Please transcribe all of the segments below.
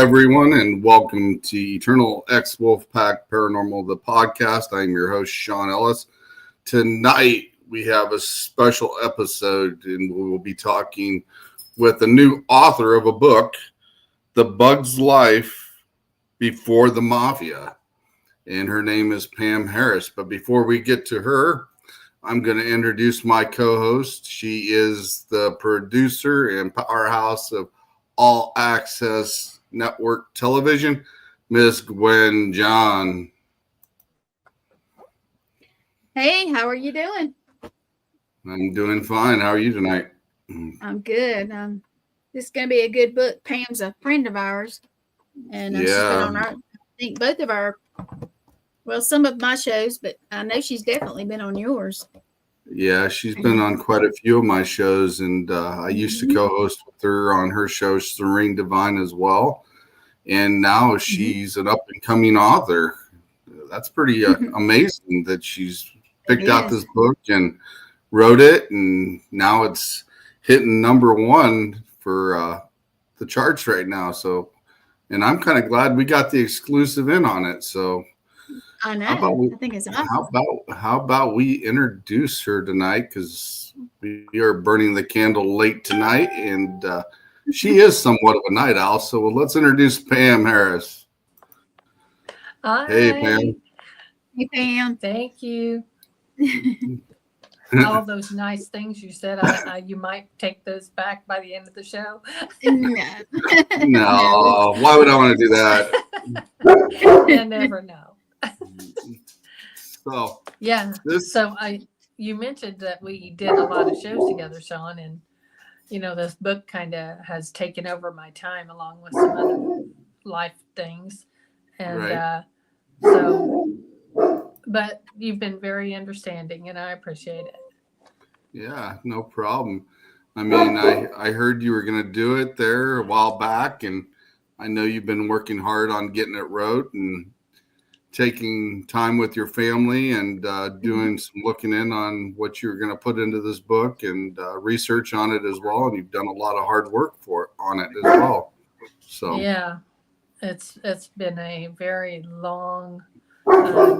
everyone, and welcome to Eternal X Wolfpack Paranormal, the podcast. I am your host, Sean Ellis. Tonight, we have a special episode, and we will be talking with a new author of a book, The Bug's Life Before the Mafia. And her name is Pam Harris. But before we get to her, I'm going to introduce my co-host. She is the producer and powerhouse of All Access Network Television, Miss Gwen John. Hey, how are you doing? I'm doing fine. How are you tonight? I'm good. This is going to be a good book. Pam's a friend of ours, and she's been on our, I think both of our, well, some of my shows, but I know she's definitely been on yours. Yeah, she's been on quite a few of my shows, and I used to co-host with her on her show, Serene Divine, as well. And now she's an up-and-coming author. That's pretty amazing that she's picked out this book and wrote it, and now it's hitting number one for the charts right now. So, and I'm kind of glad we got the exclusive in on it. So, I know. I think it's awesome. How about we introduce her tonight? Because we are burning the candle late tonight, and she is somewhat of a night owl. So let's introduce Pam Harris. Hi. Hey, Pam. Hey, Pam. Thank you. All those nice things you said, you might take those back by the end of the show. No. Why would I want to do that? You never know. So yeah. You mentioned that we did a lot of shows together, Sean, and this book kind of has taken over my time along with some other life things, and but you've been very understanding, and I appreciate it. Yeah, no problem. I mean, I heard you were going to do it there a while back, and I know you've been working hard on getting it wrote and taking time with your family and doing some looking in on what you're going to put into this book and research on it as well. And you've done a lot of hard work on it as well. So yeah, it's been a very long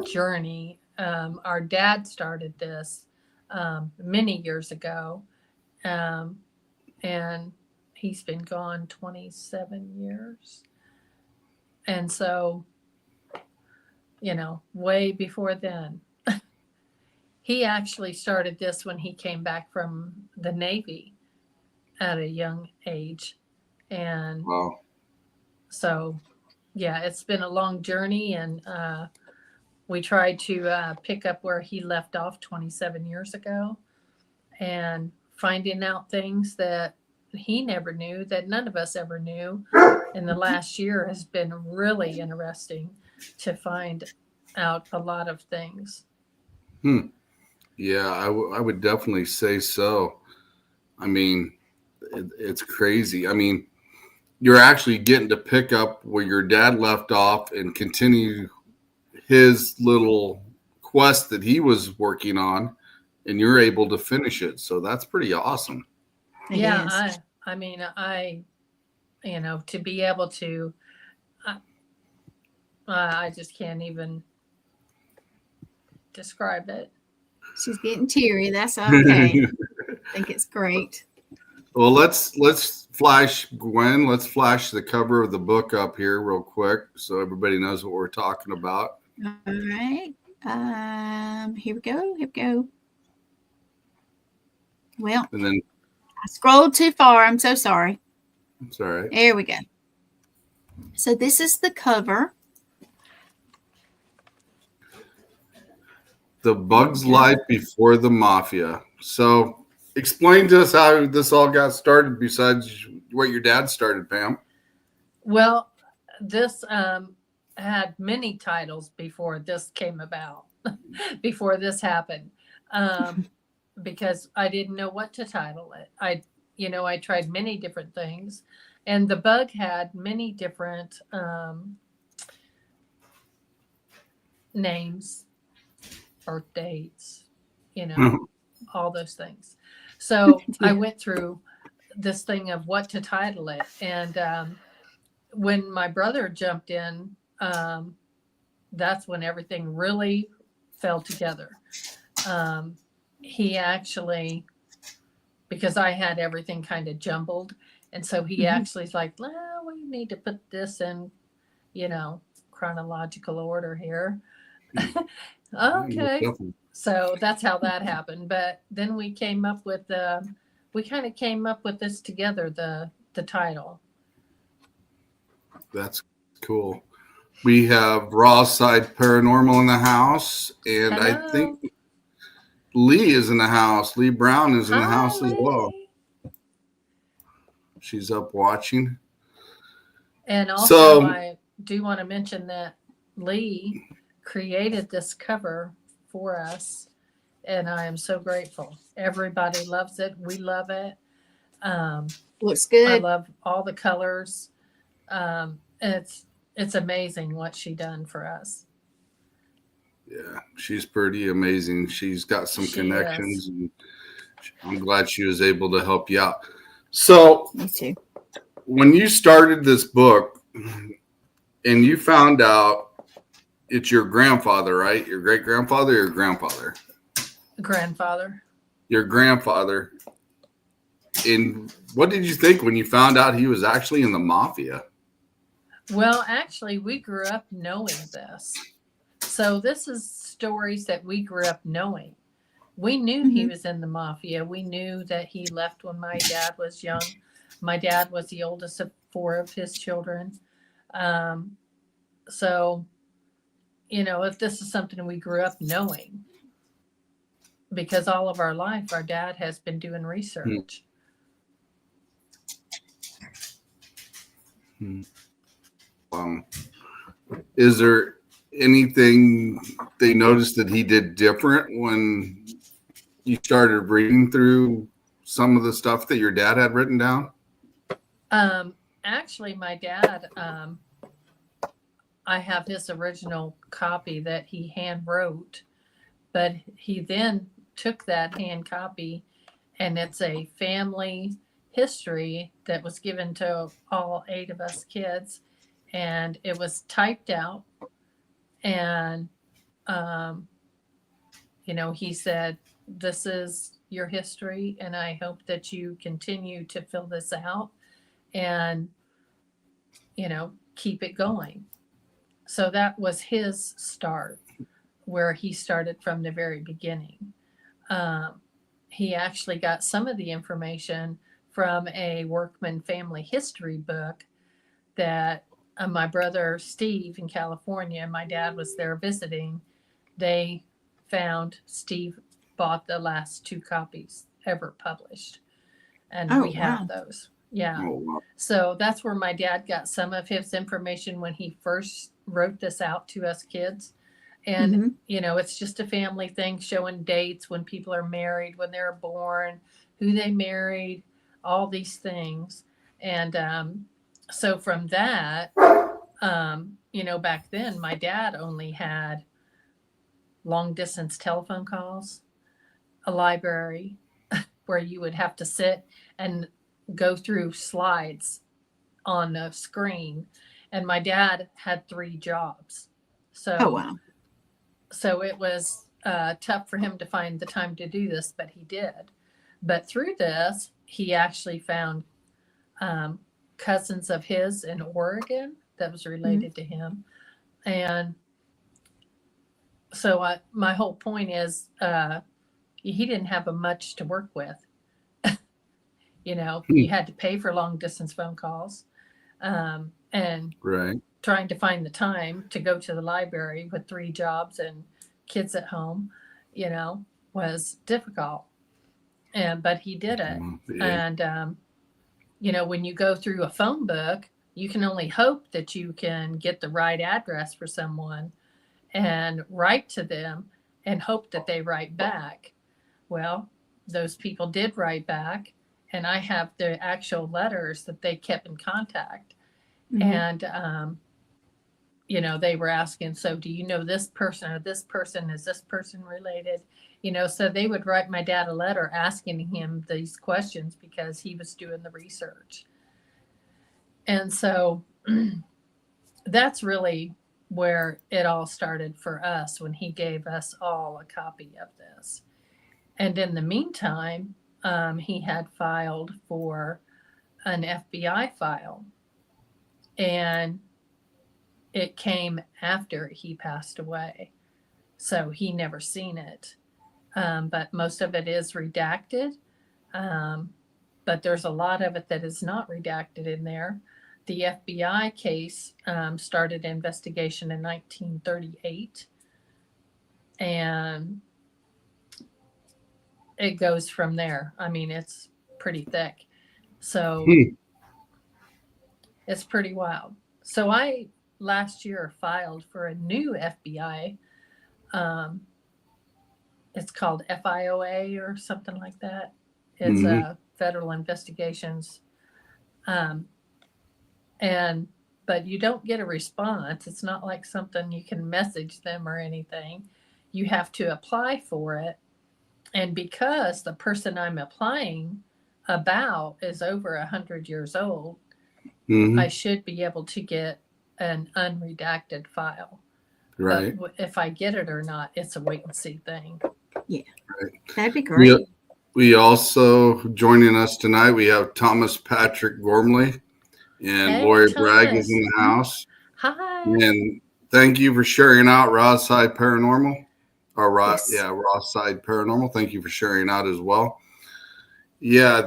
journey. Our dad started this many years ago, and he's been gone 27 years. And so, way before then, he actually started this when he came back from the Navy at a young age. And so, yeah, it's been a long journey, and we tried to pick up where he left off 27 years ago and finding out things that he never knew, that none of us ever knew. And the last year has been really interesting to find out a lot of things. Yeah, I would definitely say so. I mean, it's crazy. I mean, you're actually getting to pick up where your dad left off and continue his little quest that he was working on, and you're able to finish it. So that's pretty awesome. Yeah, I mean, to be able to, I just can't even describe it. She's getting teary. That's okay. I think it's great. Well, let's flash, Gwen. Let's flash the cover of the book up here real quick so everybody knows what we're talking about. All right. Here we go. Well, and then I scrolled too far. I'm so sorry. It's all right. There we go. So this is the cover. The Bug's Life Before the Mafia. So explain to us how this all got started besides what your dad started, Pam. Well, this had many titles before this came about, before this happened, because I didn't know what to title it. I tried many different things, and the bug had many different names, birth dates, all those things. So I went through this thing of what to title it, and when my brother jumped in, that's when everything really fell together. He actually, because I had everything kind of jumbled, and so he actually is like, well, we need to put this in, chronological order here. Okay. So that's how that happened. But then we came up with this together, the title. That's cool. We have Raw Side Paranormal in the house, and Hello. I think Lee is in the house. Lee Brown is in the house as well. She's up watching. And also, I do want to mention that Lee created this cover for us, and I am so grateful. Everybody loves it. We love it. Looks good. I love all the colors. It's amazing what she done for us. Yeah, she's pretty amazing. She's got some connections, and I'm glad she was able to help you out. So, me too. When you started this book and you found out it's your grandfather, right? Your great grandfather or your grandfather? Grandfather. Your grandfather. And what did you think when you found out he was actually in the Mafia? Well, actually, we grew up knowing this. So this is stories that we grew up knowing. We knew he was in the Mafia. We knew that he left when my dad was young. My dad was the oldest of 4 of his children. So, if this is something we grew up knowing, because all of our life, our dad has been doing research. Is there anything they noticed that he did different when you started reading through some of the stuff that your dad had written down? Actually, my dad, I have his original copy that he hand wrote, but he then took that hand copy, and it's a family history that was given to all 8 of us kids, and it was typed out. And, he said, this is your history, and I hope that you continue to fill this out and, keep it going. So that was his start, where he started from the very beginning. He actually got some of the information from a Workman family history book that my brother Steve in California, my dad was there visiting. They found Steve bought the last 2 copies ever published. And we have those. Yeah. Oh, wow. So that's where my dad got some of his information when he first wrote this out to us kids. And, it's just a family thing, showing dates when people are married, when they're born, who they married, all these things. And so from that, back then, my dad only had long distance telephone calls, a library where you would have to sit and go through slides on the screen. And my dad had 3 jobs. So, So it was tough for him to find the time to do this, but he did. But through this, he actually found cousins of his in Oregon that was related to him. And so my whole point is he didn't have much to work with. You had to pay for long distance phone calls, and trying to find the time to go to the library with 3 jobs and kids at home, was difficult. But he did it. And, when you go through a phone book, you can only hope that you can get the right address for someone and write to them and hope that they write back. Well, those people did write back, and I have the actual letters that they kept in contact. And, they were asking, so do you know this person or this person? Is this person related? So they would write my dad a letter asking him these questions because he was doing the research. And so that's really where it all started for us, when he gave us all a copy of this. And in the meantime, he had filed for an FBI file, and it came after he passed away. So he never seen it. But most of it is redacted. But there's a lot of it that is not redacted in there. The FBI case started investigation in 1938, and it goes from there. I mean, it's pretty thick. So it's pretty wild. So I last year filed for a new FBI. It's called FIOA or something like that. It's a federal investigations. But you don't get a response. It's not like something you can message them or anything. You have to apply for it. And because the person I'm applying about is over 100 years old, I should be able to get an unredacted file. Right. But if I get it or not, it's a wait and see thing. Yeah. Right. That'd be great. We also, joining us tonight, we have Thomas Patrick Gormley, and Hey, Lori Thomas. Bragg is in the house. Hi. And thank you for sharing out Raw's Side Paranormal. Yes. Raw's Side Paranormal. Thank you for sharing out as well. Yeah,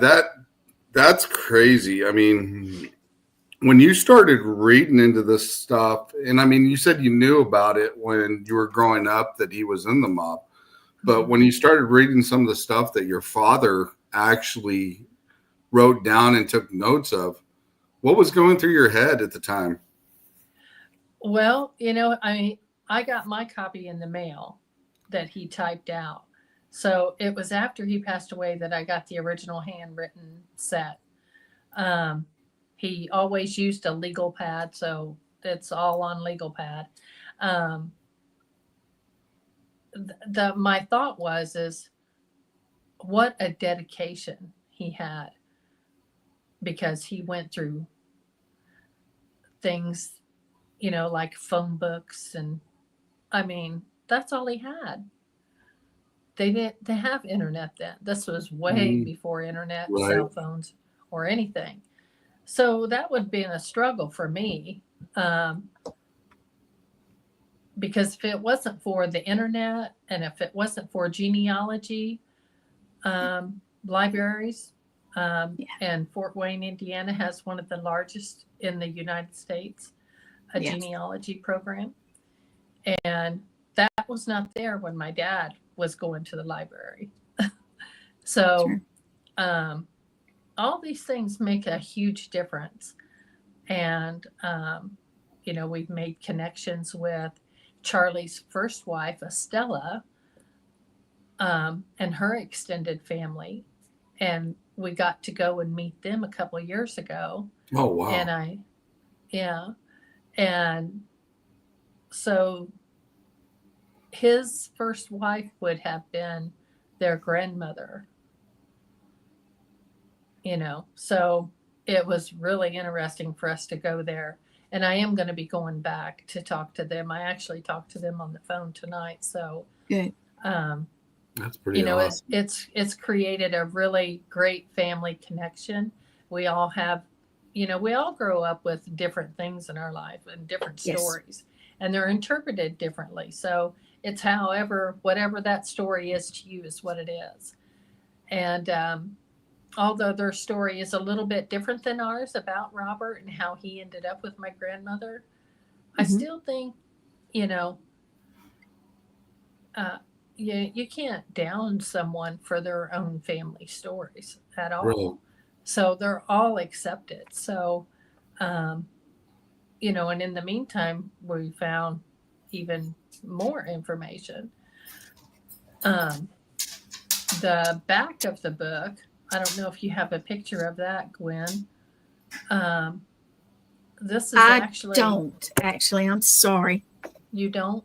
that's crazy. I mean, when you started reading into this stuff, and I mean, you said you knew about it when you were growing up that he was in the mob, but when you started reading some of the stuff that your father actually wrote down and took notes of, what was going through your head at the time? Well, I got my copy in the mail that he typed out. So it was after he passed away that I got the original handwritten set. He always used a legal pad, so it's all on legal pad. My thought is what a dedication he had, because he went through things, like phone books, and I mean, that's all he had. They didn't have internet then. This was way before internet, Right. Cell phones, or anything. So that would have been a struggle for me, because if it wasn't for the internet, and if it wasn't for genealogy libraries, and Fort Wayne, Indiana has one of the largest in the United States, a genealogy program. And that was not there when my dad was going to the library. So all these things make a huge difference. And, we've made connections with Charlie's first wife, Estella, and her extended family. And we got to go and meet them a couple of years ago. Oh, wow. And so his first wife would have been their grandmother, so it was really interesting for us to go there. And I am going to be going back to talk to them. I actually talked to them on the phone tonight. So good. That's pretty awesome. It's created a really great family connection. We all have, we all grow up with different things in our life and different stories, and they're interpreted differently. So it's whatever that story is to you is what it is. And although their story is a little bit different than ours about Robert and how he ended up with my grandmother, I still think, you can't down someone for their own family stories at all. Right. So they're all accepted. So, and in the meantime, we found even more information. The back of the book, I don't know if you have a picture of that, Gwen. This is I don't actually. I'm sorry. You don't?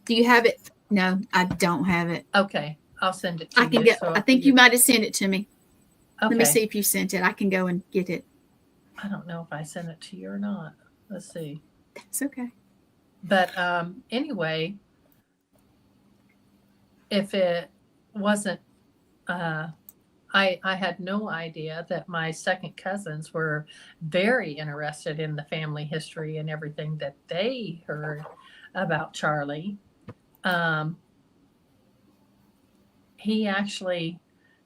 Do you have it? No, I don't have it. Okay, I'll send it to you. I can get. I think you might have sent it to me. Okay. Let me see if you sent it. I can go and get it. I don't know if I sent it to you or not. Let's see. It's okay. But anyway, if it wasn't, I had no idea that my second cousins were very interested in the family history and everything that they heard about Charlie. He actually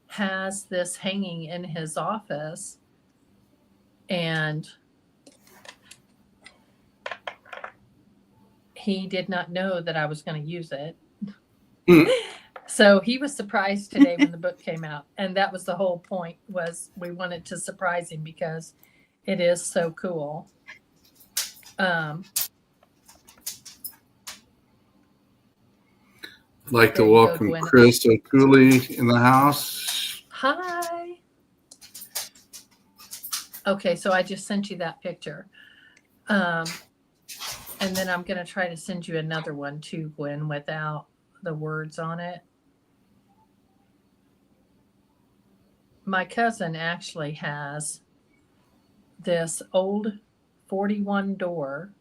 has this hanging in his office, and he did not know that I was going to use it. So he was surprised today when the book came out, and that was the whole point, was we wanted to surprise him because it is so cool. Like to welcome Chris O'Cooley in the house. Hi. Okay, so I just sent you that picture. And then I'm going to try to send you another one too, Gwen, without the words on it. My cousin actually has this old 41 door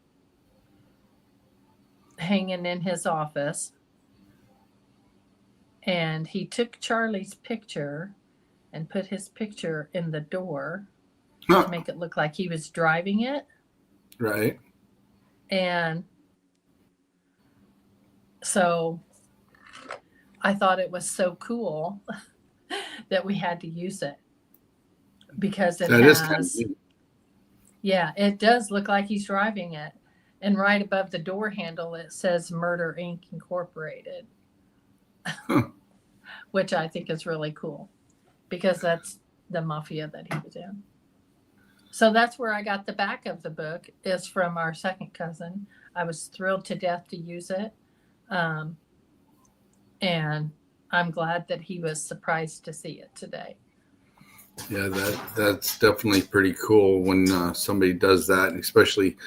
hanging in his office. And he took Charlie's picture and put his picture in the door to make it look like he was driving it. Right. And so I thought it was so cool that we had to use it, because it has, yeah, it does look like he's driving it. And right above the door handle, it says Murder Inc. Incorporated, which I think is really cool, because that's the Mafia that he was in. So that's where I got the back of the book, is from our second cousin. I was thrilled to death to use it. And I'm glad that he was surprised to see it today. Yeah, that's definitely pretty cool when somebody does that, especially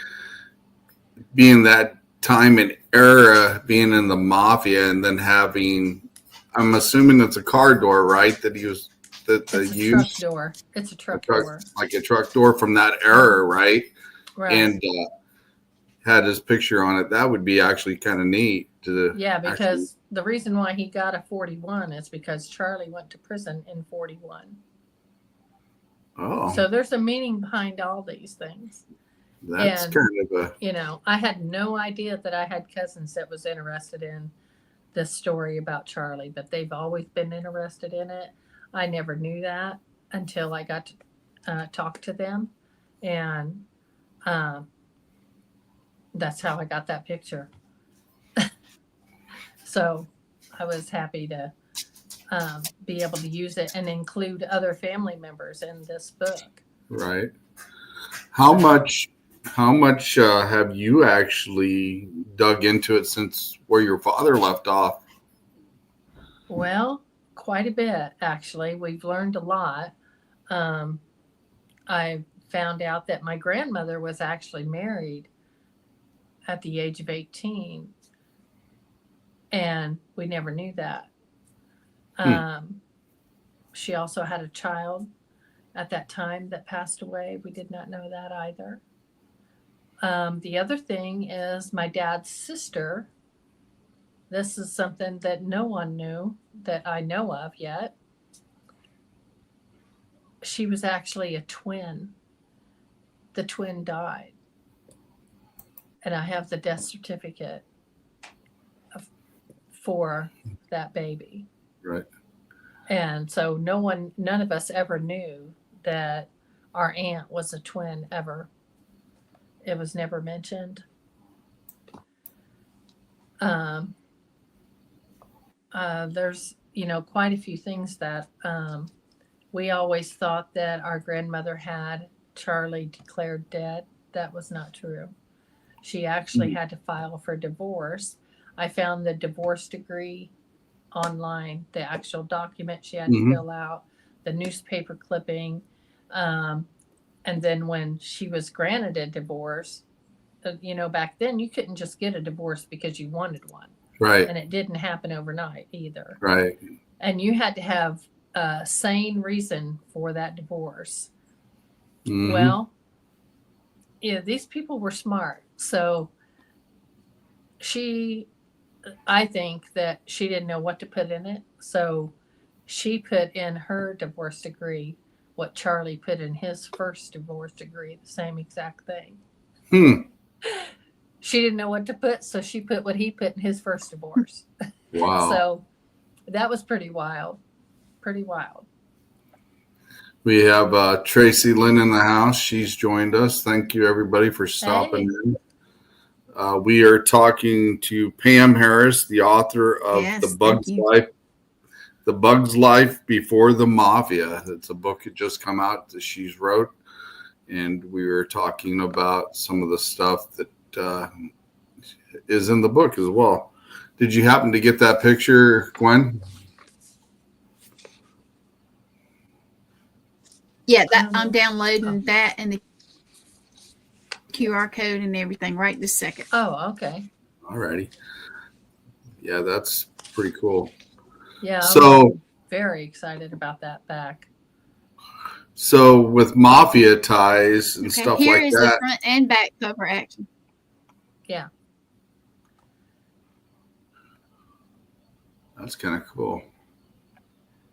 being that time and era, being in the Mafia, and then having, I'm assuming it's a car door, right? That he was, that they used. Truck door. It's a truck door. Like a truck door from that era, right? Right. And had his picture on it. That would be actually kind of neat to. Yeah, because the reason why he got a 41 is because Charlie went to prison in 41. Oh. So there's a meaning behind all these things. That's kind of a. You know, I had no idea that I had cousins that was interested in this story about Charlie, but they've always been interested in it. I never knew that until I got to talk to them. And that's how I got that picture. So I was happy to be able to use it and include other family members in this book. Right. How much have you actually dug into it since where your father left off? Well, quite a bit, actually. We've learned a lot. I found out that my grandmother was actually married at the age of 18. And we never knew that. She also had a child at that time that passed away. We did not know that either. The other thing is my dad's sister. This is something that no one knew that I know of yet. She was actually a twin. The twin died. And I have the death certificate for that baby. Right. And so none of us ever knew that our aunt was a twin ever. It was never mentioned. There's, quite a few things that we always thought that our grandmother had Charlie declared dead. That was not true. She actually had to file for divorce. I found the divorce decree online, the actual document she had to fill out, the newspaper clipping. And then when she was granted a divorce, back then you couldn't just get a divorce because you wanted one. Right. And it didn't happen overnight either. Right. And you had to have a sane reason for that divorce. Well, these people were smart. So I think that she didn't know what to put in it. So she put in her divorce decree what Charlie put in his first divorce decree, the same exact thing. She didn't know what to put, so she put what he put in his first divorce. Wow. So that was pretty wild. Pretty wild. We have Tracy Lynn in the house. She's joined us. Thank you, everybody, for stopping in. We are talking to Pam Harris, the author of The Bug's Life Before the Mafia. It's a book that just come out that she's wrote. And we were talking about some of the stuff that is in the book as well. Did you happen to get that picture, Gwen? Yeah, I'm downloading that and the QR code and everything right this second. Oh, okay. All righty. Yeah, that's pretty cool. Yeah, so I'm very excited about that back. So with Mafia ties and stuff here like is that. The front and back cover action. Yeah. That's kind of cool.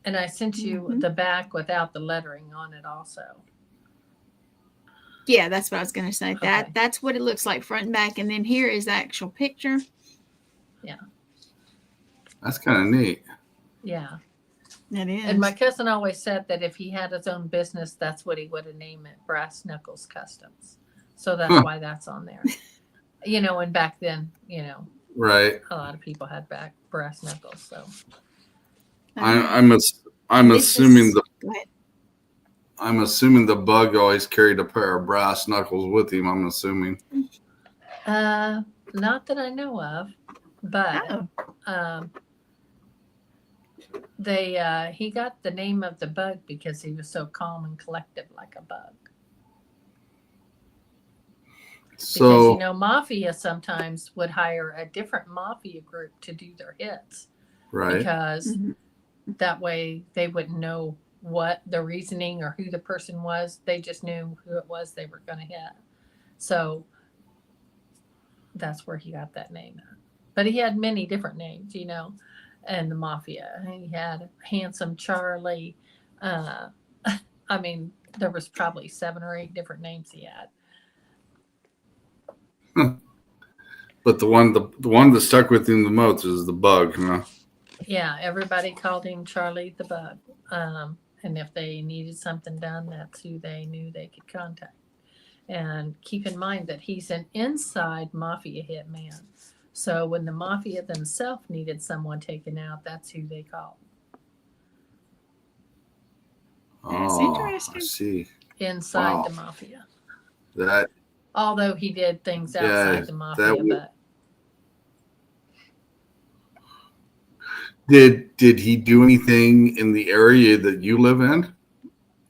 And I sent you the back without the lettering on it also. Yeah, that's what I was going to say. Okay. That's what it looks like front and back. And then here is the actual picture. Yeah. That's kind of neat. Yeah. It is. And my cousin always said that if he had his own business, that's what he would have named it, Brass Knuckles Customs. So that's why that's on there. And back then, right, a lot of people had brass knuckles. So I'm assuming the bug always carried a pair of brass knuckles with him. I'm assuming. Not that I know of, but he got the name of the bug because he was so calm and collected like a bug. So, because Mafia sometimes would hire a different Mafia group to do their hits, right? Because that way they wouldn't know what the reasoning or who the person was. They just knew who it was they were going to hit. So that's where he got that name. But he had many different names, and the Mafia. He had Handsome Charlie. There was probably 7 or 8 different names he had. But the one that stuck with him the most is the bug, huh? Yeah, everybody called him Charlie the Bug. And if they needed something done, that's who they knew they could contact. And keep in mind that he's an inside Mafia hitman. So when the Mafia themselves needed someone taken out, that's who they called. That's interesting. I see. Inside the Mafia. That. Although he did things outside the Mafia, but. Did he do anything in the area that you live in?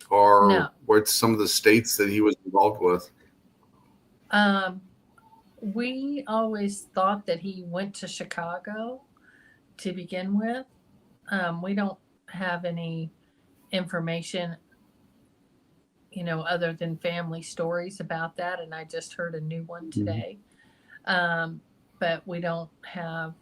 Or no. What's some of the states that he was involved with? We always thought that he went to Chicago to begin with. We don't have any information, other than family stories about that. And I just heard a new one today. But we don't have,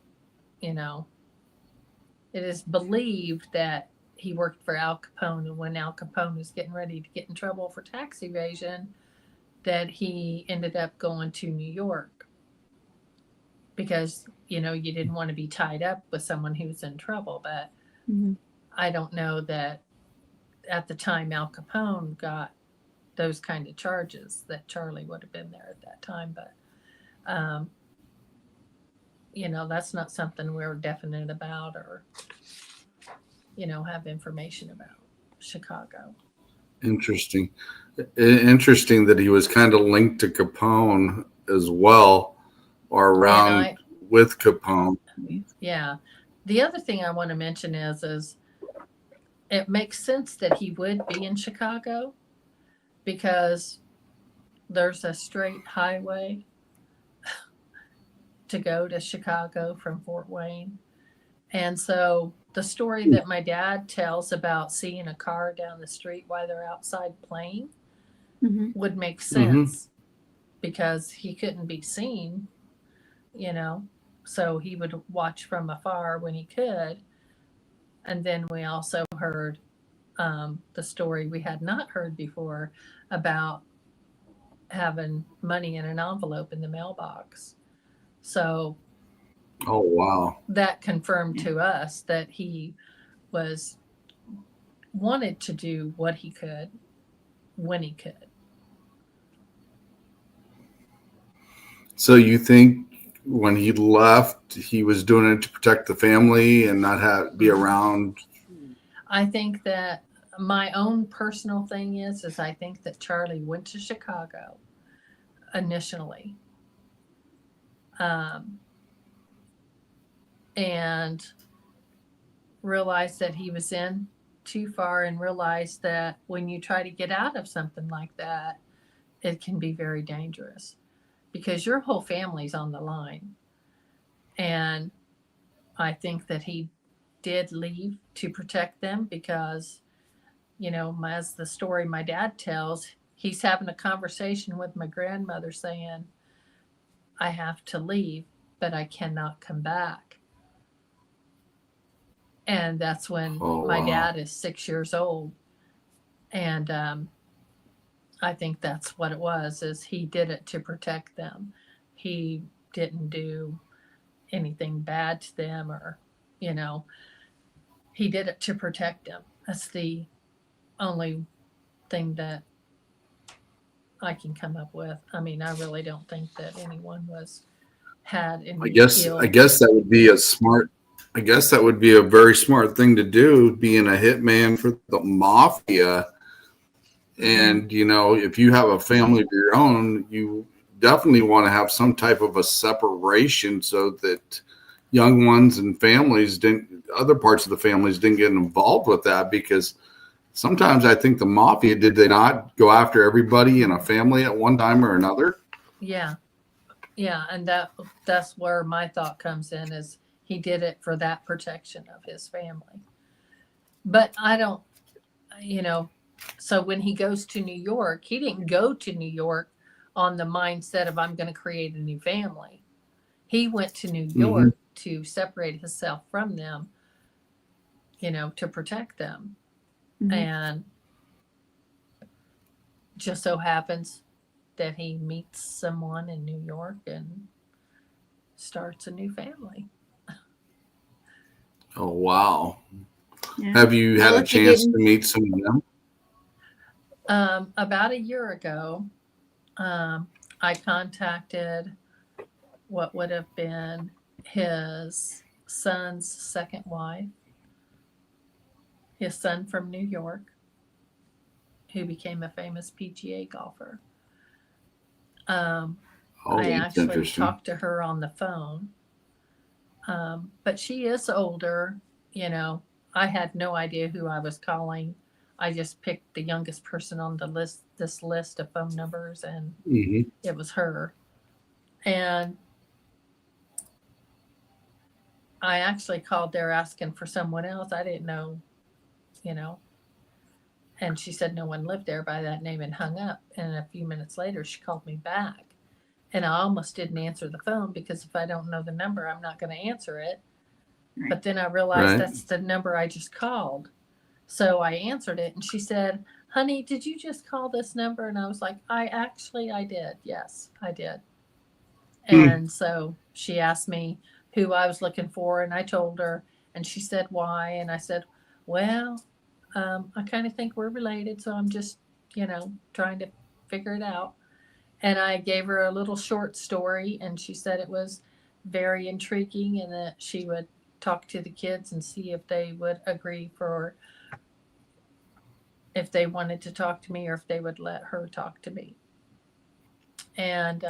it is believed that he worked for Al Capone, and when Al Capone was getting ready to get in trouble for tax evasion, that he ended up going to New York because, you didn't want to be tied up with someone who's in trouble. But I don't know that at the time Al Capone got those kind of charges that Charlie would have been there at that time. But, that's not something we're definite about or, have information about Chicago. Interesting that he was kind of linked to Capone as well, or around with Capone. Yeah. The other thing I want to mention is it makes sense that he would be in Chicago because there's a straight highway to go to Chicago from Fort Wayne. And so the story that my dad tells about seeing a car down the street while they're outside playing would make sense because he couldn't be seen, so he would watch from afar when he could. And then we also heard the story we had not heard before about having money in an envelope in the mailbox. So, oh wow, that confirmed to us that he wanted to do what he could when he could. So you think when he left, he was doing it to protect the family and not be around? I think that my own personal thing is I think that Charlie went to Chicago initially, and realized that he was in too far, and realized that when you try to get out of something like that, it can be very dangerous because your whole family's on the line. And I think that he did leave to protect them because, as the story my dad tells, he's having a conversation with my grandmother saying, I have to leave, but I cannot come back. And that's when my dad is 6 years old. And I think that's what it was, is he did it to protect them. He didn't do anything bad to them, or, he did it to protect them. That's the only thing that I can come up with. I mean, I really don't think that anyone had any I guess that would be a very smart thing to do, being a hitman for the mafia. And, if you have a family of your own, you definitely want to have some type of a separation so that young ones and other parts of the families didn't get involved with that. Because sometimes I think the mafia, did they not go after everybody in a family at one time or another? Yeah. Yeah. And that's where my thought comes in, is he did it for that protection of his family. But I don't, so when he goes to New York, he didn't go to New York on the mindset of, I'm going to create a new family. He went to New York to separate himself from them, to protect them. And just so happens that he meets someone in New York and starts a new family. Oh, wow. Yeah. Have you had a chance to meet some of them? About a year ago, I contacted what would have been his son's second wife, his son from New York, who became a famous PGA golfer. I actually talked to her on the phone, but she is older. I had no idea who I was calling. I just picked the youngest person on this list of phone numbers, and it was her. And I actually called there asking for someone else. I didn't know, and she said no one lived there by that name, and hung up. And a few minutes later, she called me back. And I almost didn't answer the phone, because if I don't know the number, I'm not going to answer it. Right. But then I realized that's the number I just called. So I answered it, and she said, honey, did you just call this number? And I was like, I did. Yes, I did. And so she asked me who I was looking for, and I told her, and she said, why? And I said, well, I kind of think we're related, so I'm just, trying to figure it out. And I gave her a little short story, and she said it was very intriguing, and that she would talk to the kids and see if they would agree if they wanted to talk to me, or if they would let her talk to me. And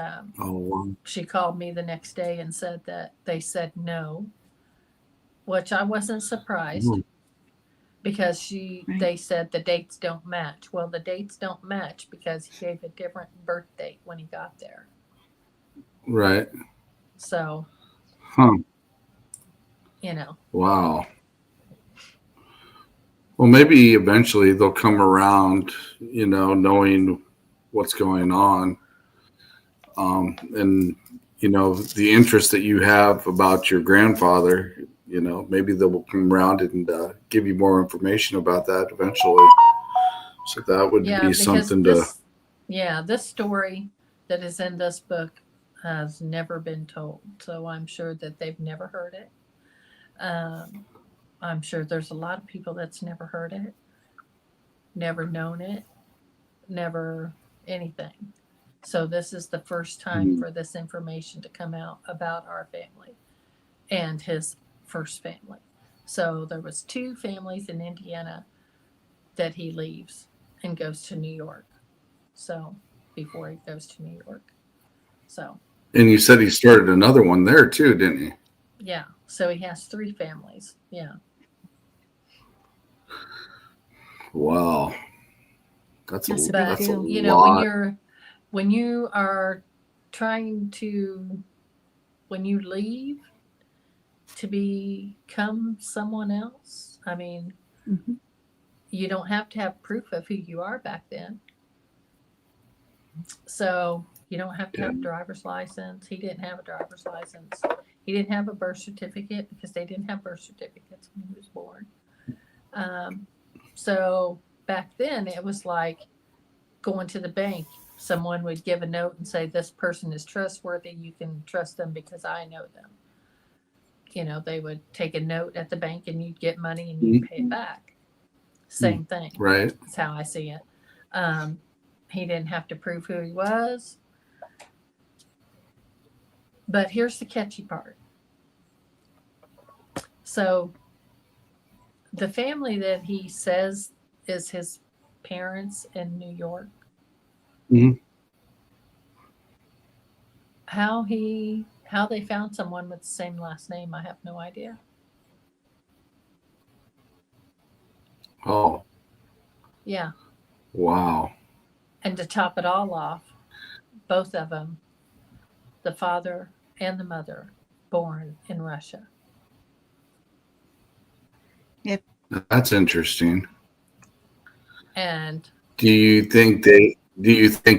she called me the next day and said that they said no, which I wasn't surprised, because they said the dates don't match. Well, the dates don't match because he gave a different birth date when he got there. Right. So, Wow. Well, maybe eventually they'll come around, knowing what's going on. And the interest that you have about your grandfather, maybe they will come around and give you more information about that eventually. So that would be something this story that is in this book has never been told. So I'm sure that they've never heard it. I'm sure there's a lot of people that's never heard it, never known it, never anything. So this is the first time for this information to come out about our family and his first family. So there was 2 families in Indiana that he leaves and goes to New York. So before he goes to New York. So. And you said he started another one there too, didn't he? Yeah. So he has 3 families. Yeah. Wow. That's a but, that's a you know, lot. when you are trying to, when you leave to become someone else, I mean, you don't have to have proof of who you are back then. So you don't have to have a driver's license. He didn't have a driver's license. He didn't have a birth certificate because they didn't have birth certificates when he was born. So back then it was like going to the bank. Someone would give a note and say, this person is trustworthy. You can trust them because I know them. They would take a note at the bank and you'd get money and you'd pay it back. Same thing. Right. That's how I see it. He didn't have to prove who he was. But here's the catchy part. So the family that he says is his parents in New York, how they found someone with the same last name, I have no idea. Oh. Yeah. Wow. And to top it all off, both of them, the father and the mother, born in Russia. Yep. That's interesting. And do you think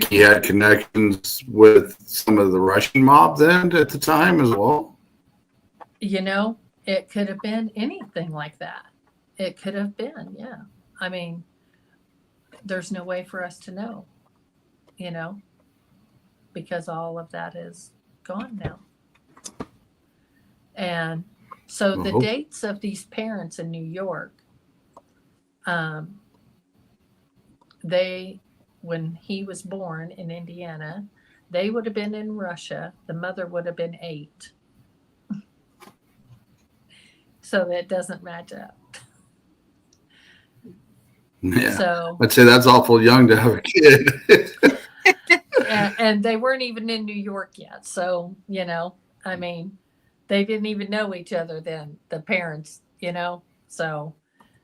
he had connections with some of the Russian mob then at the time as well? It could have been anything like that. It could have been, yeah. I mean, there's no way for us to know, because all of that is gone now. And so the dates of these parents in New York, when he was born in Indiana, they would have been in Russia. The mother would have been 8. So that doesn't match up. Yeah. So I'd say that's awful young to have a kid. and they weren't even in New York yet. So, I mean, they didn't even know each other then, the parents, So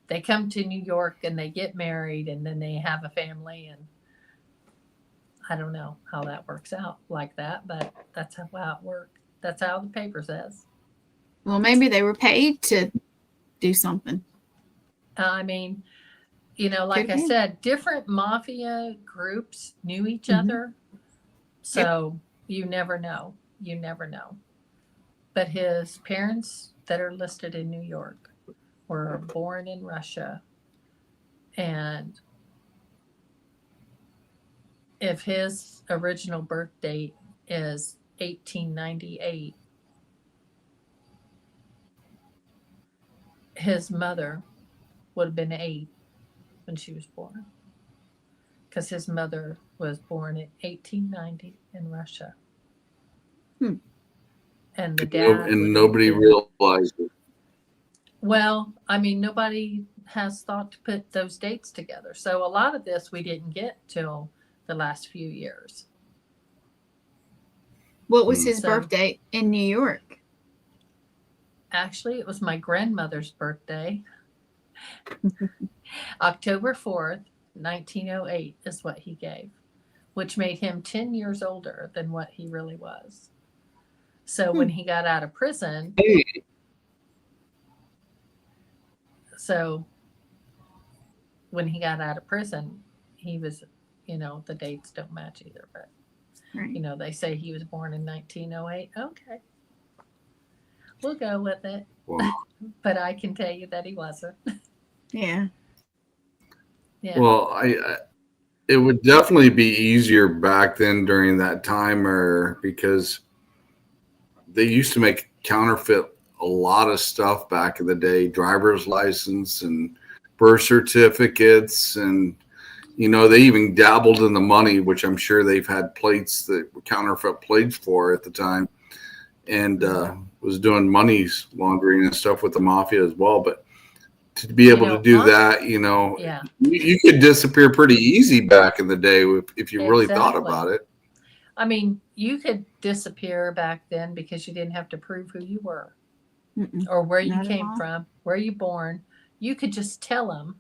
they come to New York and they get married and then they have a family, and I don't know how that works out like that, but that's how it worked. That's how the paper says. Well, maybe they were paid to do something. I mean, like I said, different mafia groups knew each other. So you never know. You never know. But his parents that are listed in New York were born in Russia. And if his original birth date is 1898, his mother would have been 8 when she was born, because his mother was born in 1890 in Russia. And the dad and nobody realized it. Well, I mean, nobody has thought to put those dates together. So a lot of this we didn't get till the last few years. What was his birthday in New York? Actually, it was my grandmother's birthday. October 4th, 1908 is what he gave, which made him 10 years older than what he really was. So when he got out of prison, he was, the dates don't match either, but Right. They say he was born in 1908. Okay. We'll go with it. Wow. But I can tell you that he wasn't. Yeah. Yeah. Well, it would definitely be easier back then during that time, or because they used to make counterfeit a lot of stuff back in the day, driver's license and birth certificates, and they even dabbled in the money, which I'm sure they've had plates that were counterfeit plates for at the time, and was doing money laundering and stuff with the mafia as well. But to be able to do that, yeah, you could disappear pretty easy back in the day if you really thought exactly. about it. I mean, you could disappear back then because you didn't have to prove who you were or where you came from, where you born. You could just tell them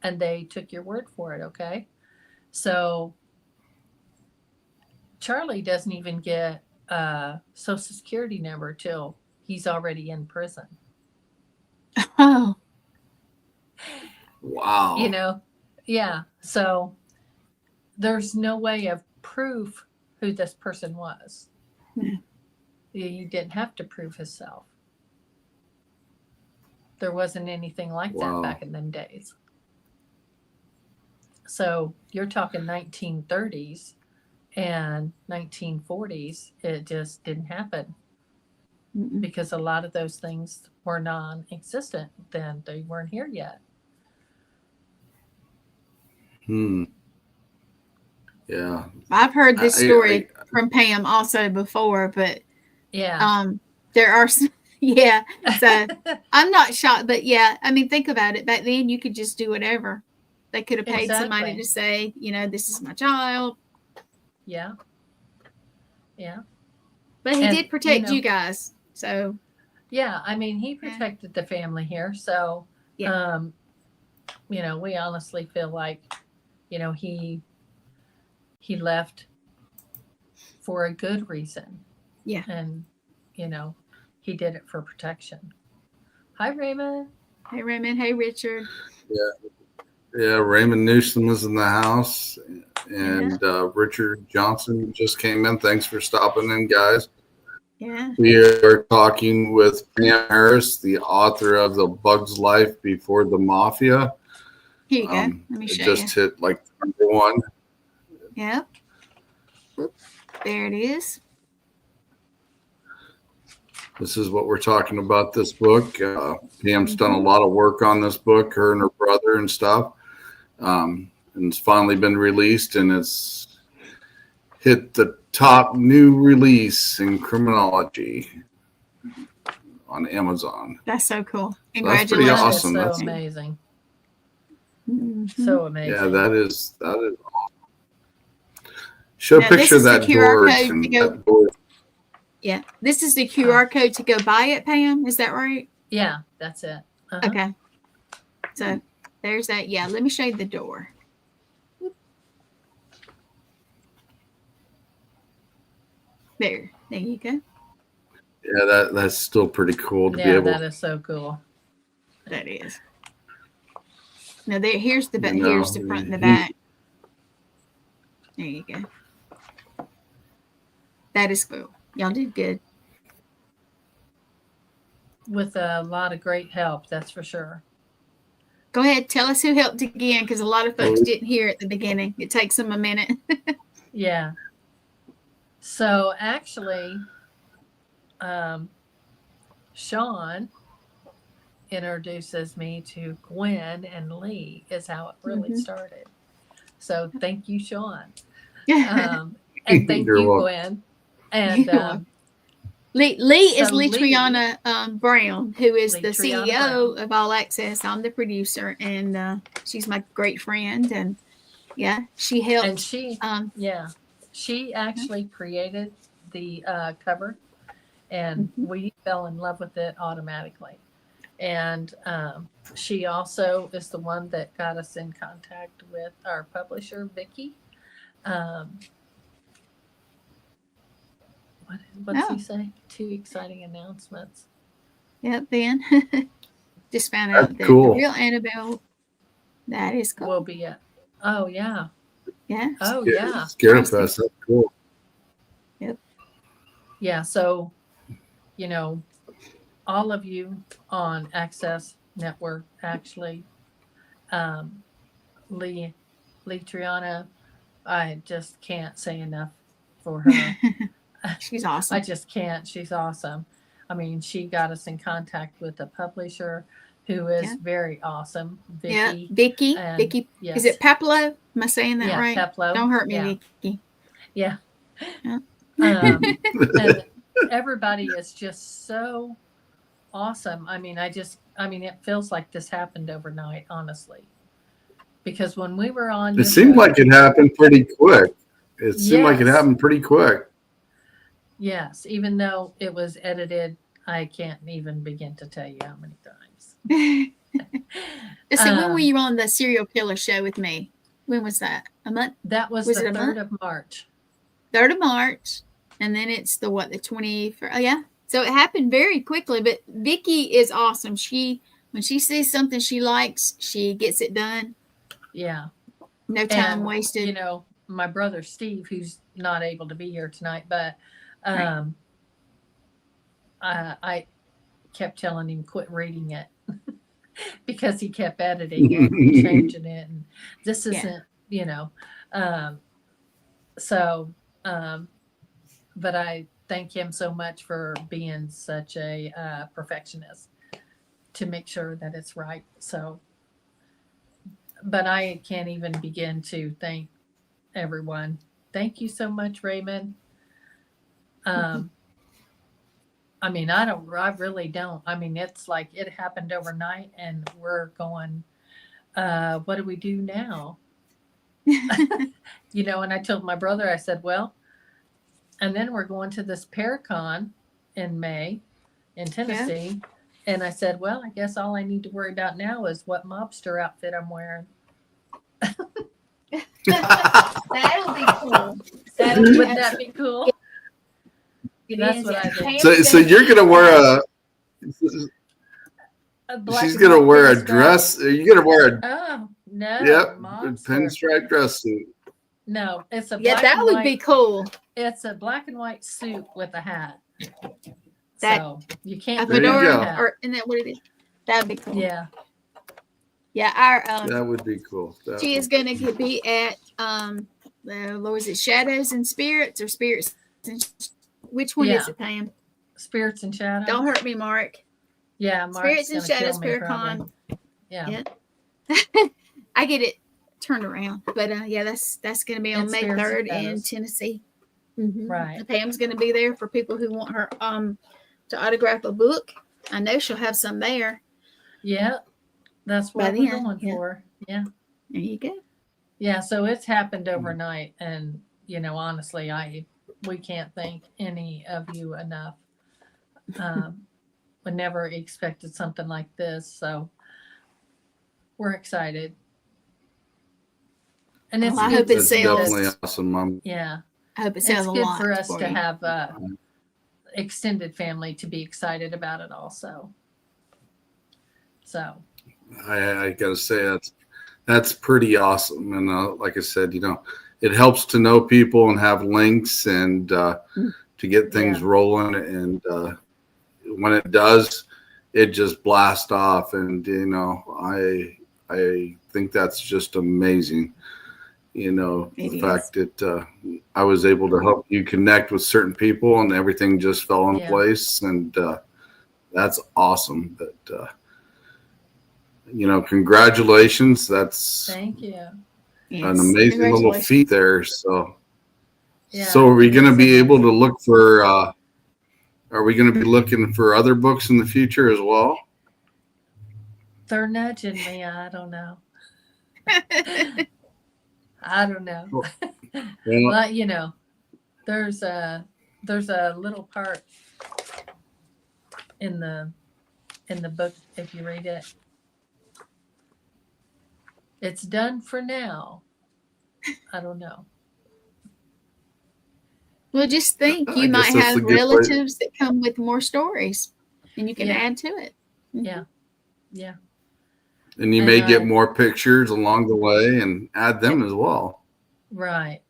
and they took your word for it, okay? So Charlie doesn't even get a Social Security number till he's already in prison. Oh. Wow. Yeah. So there's no way of proof who this person was. Yeah. He didn't have to prove himself. There wasn't anything like that back in them days. So you're talking 1930s and 1940s. It just didn't happen because a lot of those things were non-existent then. They weren't here yet. Yeah. I've heard this story from Pam also before, but there are some, so I'm not shocked, but I mean, think about it. Back then you could just do whatever. They could have paid somebody to say, this is my child. Yeah. But he did protect you guys. So yeah, I mean, he protected the family here. So we honestly feel like, he left for a good reason. Yeah. And, he did it for protection. Hi, Raymond. Hey, Raymond. Hey, Richard. Yeah, Raymond Newsom is in the house. And Richard Johnson just came in. Thanks for stopping in, guys. Yeah. We are talking with Pam Harris, the author of The Bug's Life Before the Mafia. Here you go. Let me show you. It just hit like number one. Yep. There it is. This is what we're talking about, this book. Pam's done a lot of work on this book, her and her brother and stuff. And it's finally been released, and it's hit the top new release in criminology on Amazon. That's so cool. That's pretty awesome. That's so amazing. So amazing. Yeah, that is awesome. Show a picture of that door. Yeah, this is the QR code to go buy it, Pam. Is that right? Yeah, that's it. Okay. So there's that. Yeah, let me show you the door. There you go. Yeah, that's still pretty cool to be able. Yeah, that is so cool. That is. Now here's the back. Here's the front and the back. There you go. That is cool. Y'all did good. With a lot of great help, that's for sure. Go ahead. Tell us who helped again, because a lot of folks didn't hear at the beginning. It takes them a minute. Yeah. So actually, Sean introduces me to Gwen and Lee is how it really started. So thank you, Sean. And thank you, Gwen. And Lee is Triana Brown, who is the CEO of All Access. I'm the producer, and she's my great friend. And she helped. And she actually created the cover, and we fell in love with it automatically. And she also is the one that got us in contact with our publisher, Vicki. What's he say? 2 exciting announcements. Yep, Ben. Just found out that cool. The real Annabelle. That is cool. Will be it. Oh, yeah. Yeah. Oh, yeah. Scare Fest. That's cool. Yep. Yeah. So, you know, all of you on Access Network, actually, Lee Triana, I just can't say enough for her. She's awesome. I just can't. She's awesome. I mean, she got us in contact with a publisher who is very awesome, Vicky. Yeah, Vicky. And, Vicky. yes. Is it Peplo? Am I saying that right? Peplo. Don't hurt me, Vicky. Yeah. Yeah. And everybody is just so awesome. I mean, it feels like this happened overnight, honestly. Because when we were on, it seemed like it happened pretty quick. It seemed like it happened pretty quick. Yes, even though it was edited, I can't even begin to tell you how many times. So when were you on the serial killer show with me? When was that? A month? That was the 3rd of March. 3rd of March. And then it's the 21st? Oh, yeah. So it happened very quickly, but Vicky is awesome. When she sees something she likes, she gets it done. Yeah. No time wasted. You know, my brother Steve, who's not able to be here tonight, but I kept telling him quit reading it because he kept editing it and changing it, and this isn't, you know. But I thank him so much for being such a perfectionist to make sure that it's right. So, but I can't even begin to thank everyone. Thank you so much, Raymond. I mean, I really don't. I mean, it's like it happened overnight and we're going, what do we do now? You know, and I told my brother, I said, well, and then we're going to this Paracon in May in Tennessee. Yeah. And I said, well, I guess all I need to worry about now is what mobster outfit I'm wearing. That'll be cool. Wouldn't that be cool? That's what I think. So you're gonna wear she's gonna wear a dress. Are you gonna wear a? Oh no! Yep, pinstripe dress suit. No, it's a that would be cool. It's a black and white suit with a hat. So you can't. A fedora, or isn't that what it is? That'd be cool. Yeah. Yeah, that would be cool. She is going to be at was it Shadows and Spirits or Spirits? Which one is it, Pam? Spirits and Shadows. Don't hurt me, Mark. Yeah, Mark. Spirits and Shadows Paracon. Yeah. I get it turned around, but that's going to be on May 3rd in Tennessee. Mm-hmm. Right. Pam's going to be there for people who want her to autograph a book. I know she'll have some there. Yeah. That's what we're going for. Yeah. There you go. Yeah. So it's happened overnight. And, you know, honestly, we can't thank any of you enough. We never expected something like this. So we're excited. And it's I hope it sells. Definitely awesome, Mom. Yeah. I hope it sells a lot. It's good for us to have extended family to be excited about it also. So. I gotta say that's pretty awesome, and like I said, you know, it helps to know people and have links and to get things rolling. And when it does, it just blasts off, and you know, I think that's just amazing. You know, the fact that I was able to help you connect with certain people, and everything just fell in place, and that's awesome. That. You know, congratulations. That's thank you. An amazing little feat there. So, so are we going to be able to look for? Are we going to be looking for other books in the future as well? They're nudging me. I don't know. I don't know. Well, you know, there's a little part in the book if you read it. It's done for now. I don't know. Well, just think you might have relatives that come with more stories, and you can add to it. Mm-hmm. Yeah. Yeah. And you may get more pictures along the way and add them as well. Right.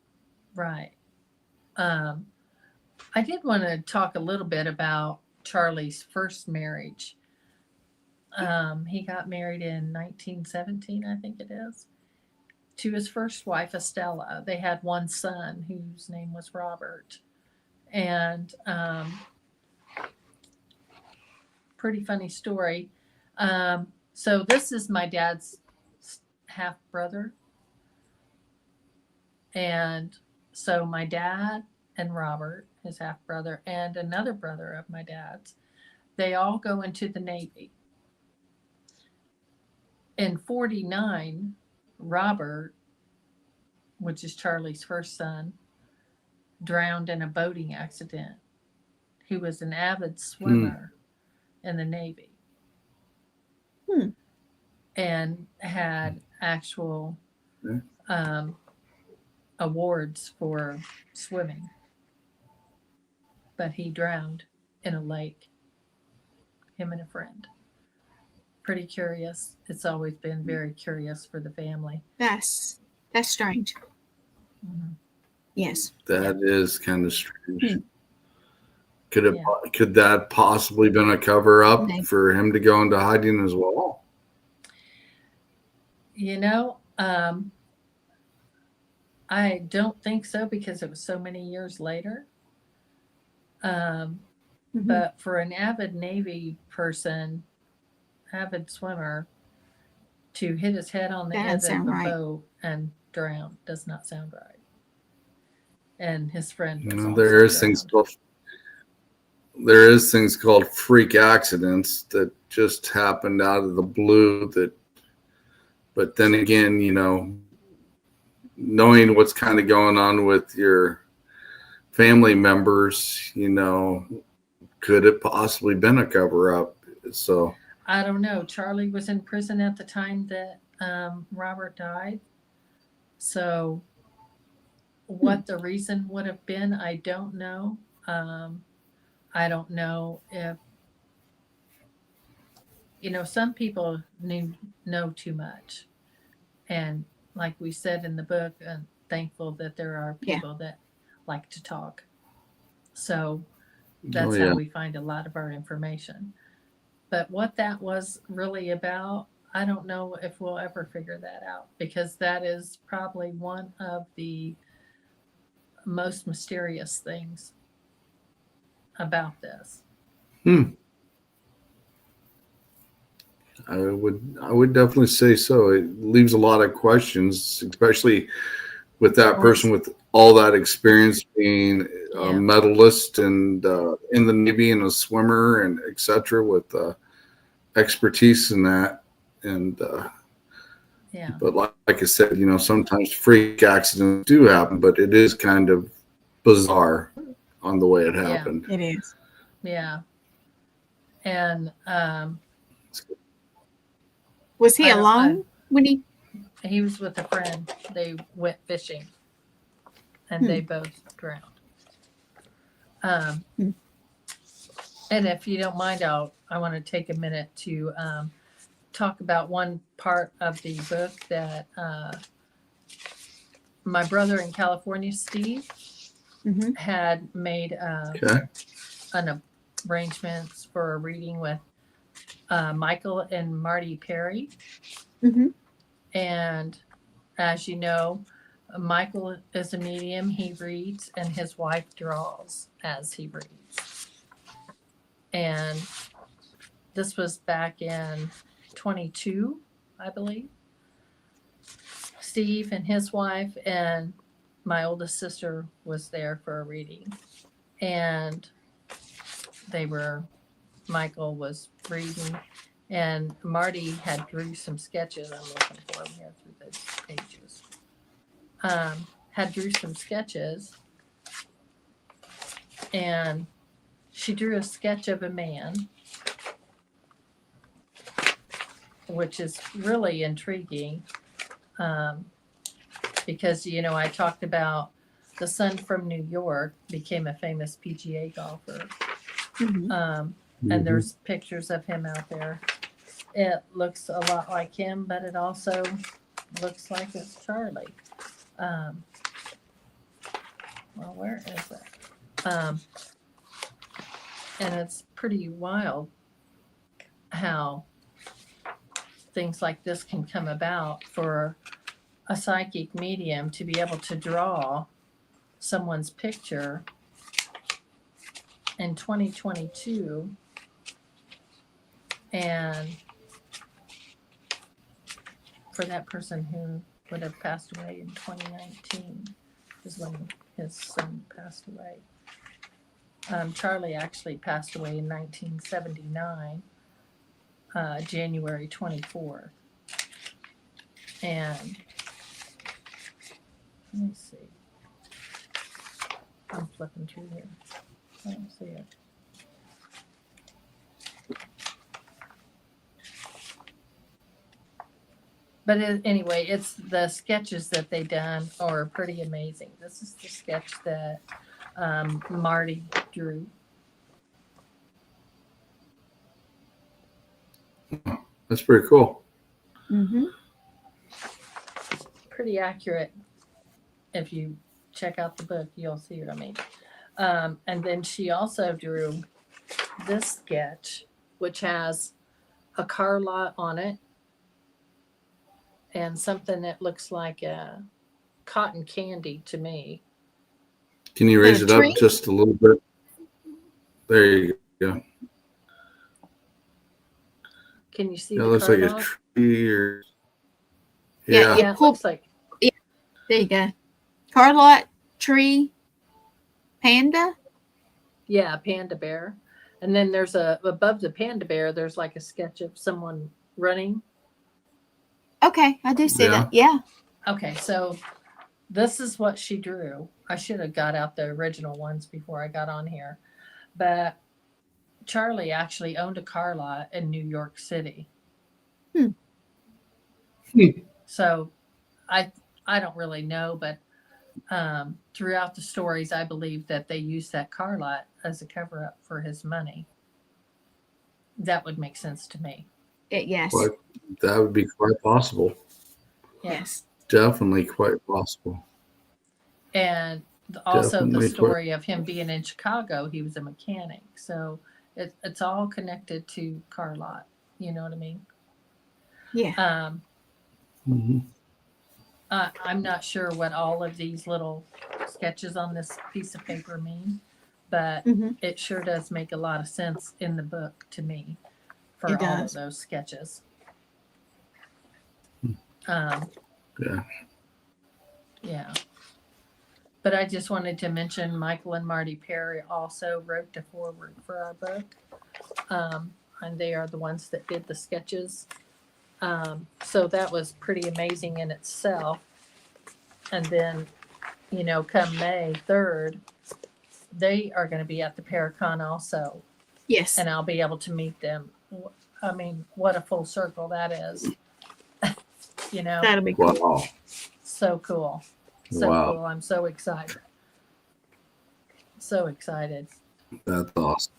I did want to talk a little bit about Charlie's first marriage. He got married in 1917, I think it is, to his first wife, Estella. They had one son whose name was Robert. And pretty funny story. So this is my dad's half brother. And so my dad and Robert, his half brother, and another brother of my dad's, they all go into the Navy. In 49, Robert, which is Charlie's first son, drowned in a boating accident. He was an avid swimmer in the Navy and had actual awards for swimming. But he drowned in a lake, him and a friend. Pretty curious. It's always been very curious for the family. That's strange. Mm-hmm. Yes. That is kind of strange. Could that possibly been a cover up for him to go into hiding as well? You know, I don't think so because it was so many years later. But for an avid Navy person, avid swimmer, to hit his head on the end of a boat and drown does not sound right. And his friend was there is things called freak accidents that just happened out of the blue. But then again, knowing what's kind of going on with your family members, could it possibly been a cover up? So I don't know. Charlie was in prison at the time that Robert died. So what the reason would have been, I don't know. I don't know if, some people know too much. And like we said in the book, I'm thankful that there are people that like to talk. So that's how we find a lot of our information. But what that was really about, I don't know if we'll ever figure that out, because that is probably one of the most mysterious things about this. I would definitely say so. It leaves a lot of questions, especially with that person with all that experience, being a medalist and in the Navy and a swimmer and etc. with expertise in that. And but like I said, sometimes freak accidents do happen, but it is kind of bizarre on the way it happened. It is. Yeah. And was he alone when he was with a friend? They went fishing and they both drowned. And if you don't mind, I want to take a minute to talk about one part of the book that my brother in California, Steve, had made an arrangements for a reading with Michael and Marty Perry. And as you know, Michael is a medium. He reads, and his wife draws as he reads. And this was back in 22, I believe. Steve and his wife and my oldest sister was there for a reading. And Michael was reading, and Marty had drew some sketches. I'm looking for them here through those pages. Had drew some sketches, and she drew a sketch of a man, which is really intriguing, because I talked about the son from New York became a famous PGA golfer. And there's pictures of him out there. It looks a lot like him, but it also looks like it's Charlie. well, where is it? And it's pretty wild how things like this can come about for a psychic medium to be able to draw someone's picture in 2022 and for that person who would have passed away in 2019 is when his son passed away. Charlie actually passed away in 1979, January 24th. And let me see. I'm flipping through here. I don't see it. But anyway, it's the sketches that they done are pretty amazing. This is the sketch that Marty drew. That's pretty cool. Mm-hmm. Pretty accurate. If you check out the book, you'll see what I mean. And then she also drew this sketch, which has a car lot on it and something that looks like a cotton candy to me. Can you raise it up just a little bit? There you go. Can you see It the looks car like lot? a tree or Yeah. Yeah, it looks like, There you go. Car lot, tree, panda. yeah, panda bear. And then there's above the panda bear, there's like a sketch of someone running. Okay, I do see that. Yeah. Okay, so this is what she drew. I should have got out the original ones before I got on here. But Charlie actually owned a car lot in New York City. So I don't really know, but throughout the stories, I believe that they used that car lot as a cover up for his money. That would make sense to me. Yes. Well, that would be quite possible. Yes. Definitely quite possible. And also Definitely the story of him being in Chicago, he was a mechanic. So it's all connected to car lot. You know what I mean? Yeah. I'm not sure what all of these little sketches on this piece of paper mean, but it sure does make a lot of sense in the book to me for all of those sketches. Yeah. But I just wanted to mention Michael and Marty Perry also wrote the foreword for our book. And they are the ones that did the sketches. So that was pretty amazing in itself. And then, come May 3rd, they are going to be at the Paracon also. Yes. And I'll be able to meet them. I mean, what a full circle that is. That'll be cool. Wow. So cool. So cool. I'm so excited. So excited. That's awesome.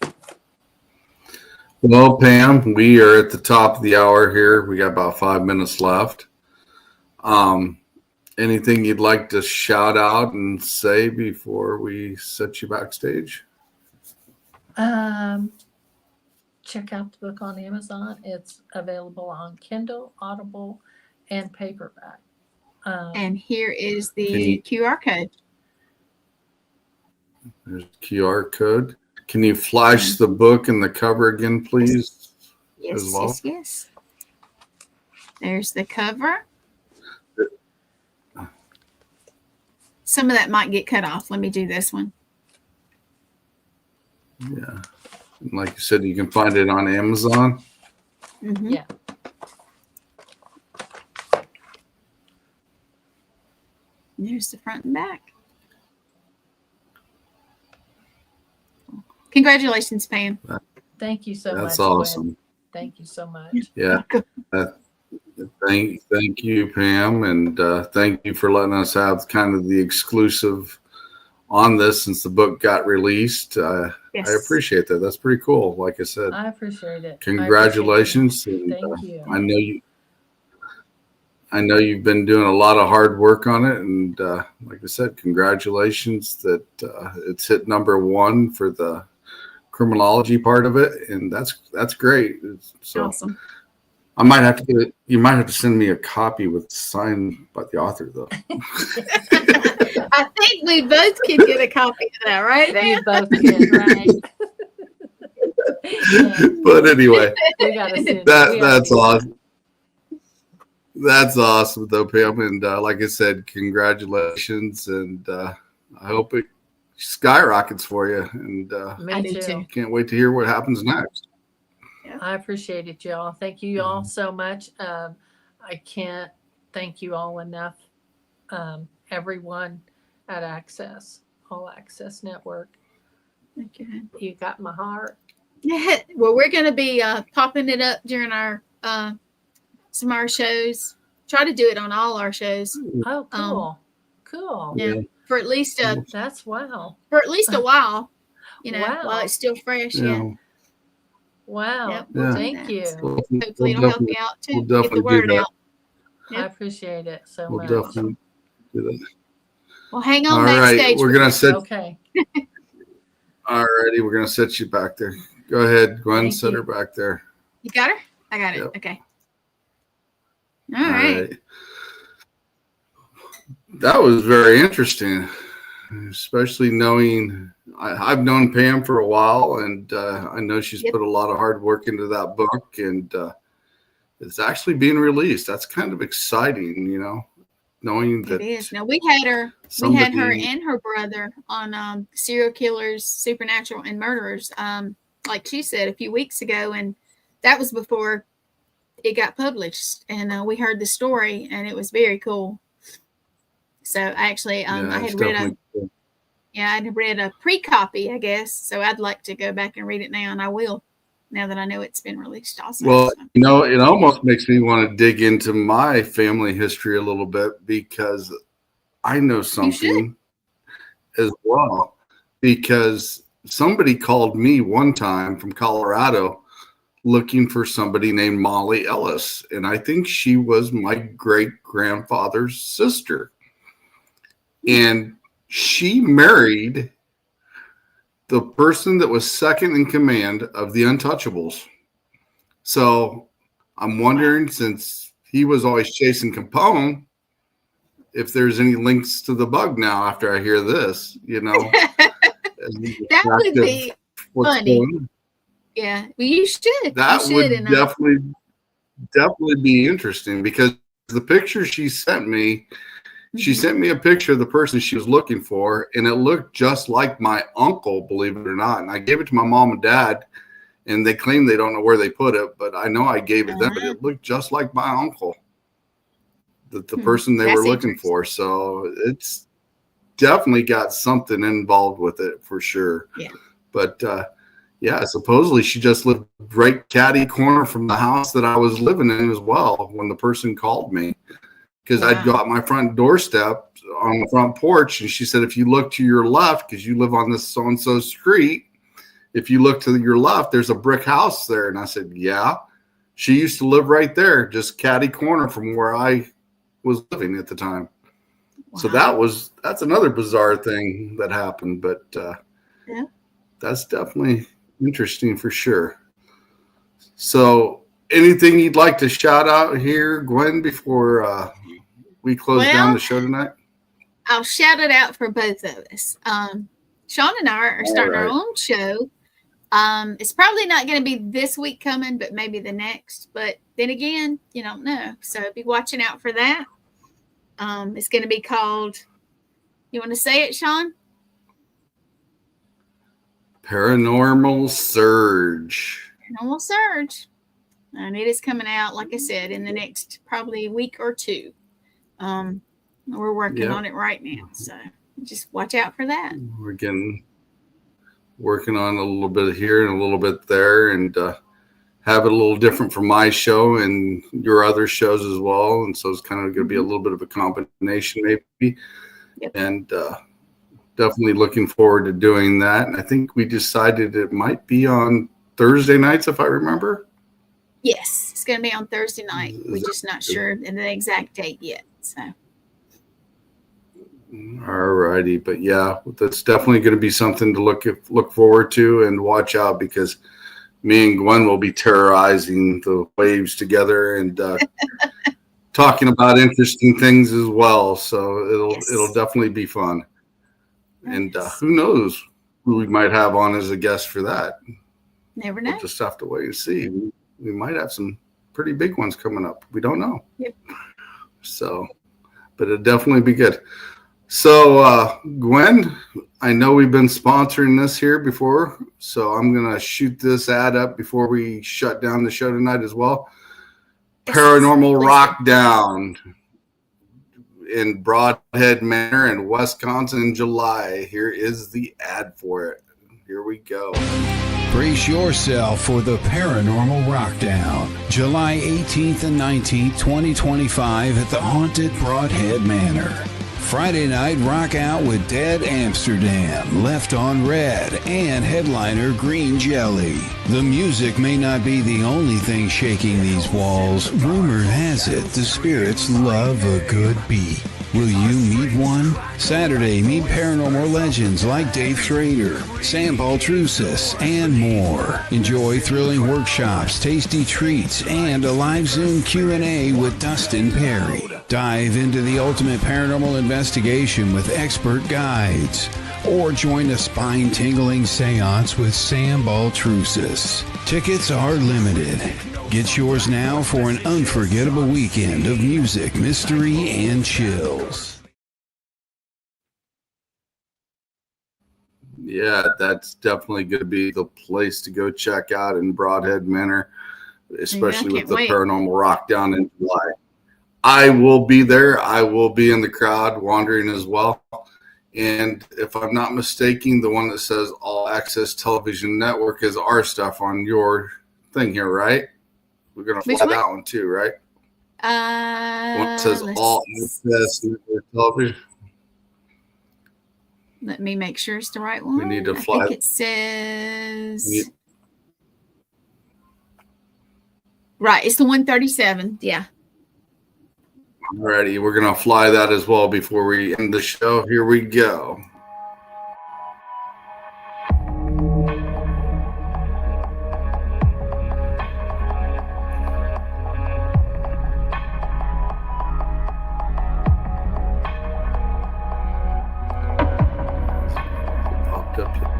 Well, Pam, we are at the top of the hour here. We got about 5 minutes left. Anything you'd like to shout out and say before we set you backstage? Check out the book on Amazon. It's available on Kindle, Audible, and paperback. And here is the QR code. There's a QR code. Can you flash the book and the cover again, please? Yes, as well? yes. There's the cover. Some of that might get cut off. Let me do this one. Yeah. And like you said, you can find it on Amazon. Yeah. There's the front and back. Congratulations, Pam. Thank you so much. That's awesome. Gwen. Thank you so much. Yeah. Thank you, Pam. And thank you for letting us have kind of the exclusive on this since the book got released. Yes. I appreciate that. That's pretty cool. Like I said, I appreciate it. congratulations. Thank you. I know you've been doing a lot of hard work on it, and like I said, congratulations that it's hit #1 for the criminology part of it, and that's great. So Awesome. I might have to get it. You might have to send me a copy with signed by the author, though. I think we both could get a copy of that, right? You both can, right? Yeah. But anyway, We gotta see that's awesome. That's awesome, though, Pam. And like I said, congratulations, and I hope it skyrockets for you. And Me too. Can't wait to hear what happens next. I appreciate it, y'all. Thank you all so much. I can't thank you all enough. Everyone at All Access Network. Okay. You got my heart. Yeah. Well, we're going to be popping it up during our some of our shows. Try to do it on all our shows. Oh, cool. Cool. Yeah. For at least that's wow. For at least a while. Wow. While it's still fresh. Yeah. Wow. Yep. Thank you. Hopefully it'll help you out too. We'll get the word out. Yep. I appreciate it so much. We'll definitely do that. Well, hang on all backstage. Right, we're gonna set. Okay. All righty, we're gonna set you back there. Go ahead, Gwen. Thank set you. her back there. You got her? I got it. Yep. Okay. All right. That was very interesting, especially knowing I've known Pam for a while, and I know she's put a lot of hard work into that book, and it's actually being released. That's kind of exciting, knowing that it is. Now we had her and her brother on serial killers, supernatural, and murderers. Like she said a few weeks ago, and that was before it got published, and we heard the story, and it was very cool. So actually, I had read a pre-copy, I guess. So I'd like to go back and read it now, and I will, now that I know it's been released. Also, well, it almost makes me want to dig into my family history a little bit, because I know something as well. Because somebody called me one time from Colorado looking for somebody named Molly Ellis, and I think she was my great-grandfather's sister. And she married the person that was second in command of the Untouchables. So I'm wondering, since he was always chasing Capone, if there's any links to the bug now after I hear this, That would be funny. Yeah, well, you should. That would definitely be interesting, because the picture she sent me, she sent me a picture of the person she was looking for, and it looked just like my uncle, believe it or not. And I gave it to my mom and dad, and they claim they don't know where they put it, but I know I gave it them, but it looked just like my uncle, the person they were looking for. So it's definitely got something involved with it for sure. Yeah. But supposedly she just lived right catty corner from the house that I was living in as well when the person called me. Because I'd go out my front doorstep on the front porch, and she said, if you look to your left, because you live on this so-and-so street, if you look to your left, there's a brick house there. And I said, yeah. She used to live right there, just catty corner from where I was living at the time. Wow. So that's another bizarre thing that happened. But that's definitely interesting for sure. So anything you'd like to shout out here, Gwen, before we close down the show tonight? I'll shout it out for both of us. Sean and I are starting our own show. It's probably not going to be this week coming, but maybe the next. But then again, you don't know. So be watching out for that. It's going to be called, you want to say it, Sean? Paranormal Surge. Paranormal Surge. And it is coming out, like I said, in the next probably week or two. We're working on it right now. So just watch out for that. We're working on a little bit here and a little bit there, and have it a little different from my show and your other shows as well. And so it's kind of going to be a little bit of a combination maybe. Yep. And definitely looking forward to doing that. And I think we decided it might be on Thursday nights, if I remember. Yes, it's going to be on Thursday night. We're just not sure of the exact date yet. So. All righty, but yeah, that's definitely going to be something to look forward to and watch out, because me and Gwen will be terrorizing the waves together and talking about interesting things as well. So it'll definitely be fun. And who knows who we might have on as a guest for that? Never know. We'll just have to wait and see. We might have some pretty big ones coming up. We don't know. Yep. So, but it'll definitely be good. So, Gwen, I know we've been sponsoring this here before, so I'm going to shoot this ad up before we shut down the show tonight as well. Paranormal Rockdown in Broadhead Manor in Wisconsin in July. Here is the ad for it. Here we go. Brace yourself for the Paranormal Rockdown, July 18th and 19th, 2025 at the haunted Broadhead Manor. Friday night, rock out with Dead Amsterdam, Left on Red, and headliner Green Jelly. The music may not be the only thing shaking these walls. Rumor has it the spirits love a good beat. Will you meet one? Saturday, meet paranormal legends like Dave Schrader, Sam Baltrusis, and more. Enjoy thrilling workshops, tasty treats, and a live Zoom Q&A with Dustin Perry. Dive into the ultimate paranormal investigation with expert guides. Or join a spine-tingling seance with Sam Baltrusis. Tickets are limited. Get yours now for an unforgettable weekend of music, mystery, and chills. Yeah, that's definitely going to be the place to go check out in Broadhead Manor, especially with the Paranormal Rockdown in July. I will be there. I will be in the crowd wandering as well. And if I'm not mistaken, the one that says All Access Television Network is our stuff on your thing here, right? We're going to fly that one too, right? One that says All Access Network Television. Let me make sure it's the right one. We need to fly. I think it says... Right, it's the 137. Yeah. Alrighty, we're going to fly that as well before we end the show. Here we go. Popped up here.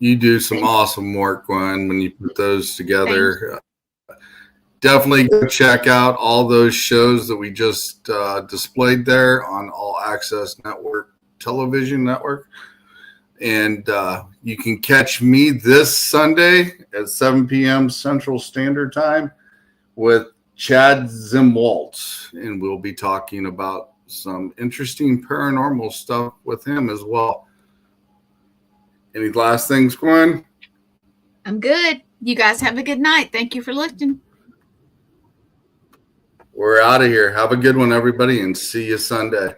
You do some awesome work, Gwen, when you put those together. Definitely go check out all those shows that we just displayed there on All Access Network Television Network. And you can catch me this Sunday at 7 p.m. Central Standard Time with Chad Zimwalt. And we'll be talking about some interesting paranormal stuff with him as well. Any last things, Gwen? I'm good. You guys have a good night. Thank you for listening. We're out of here. Have a good one, everybody, and see you Sunday.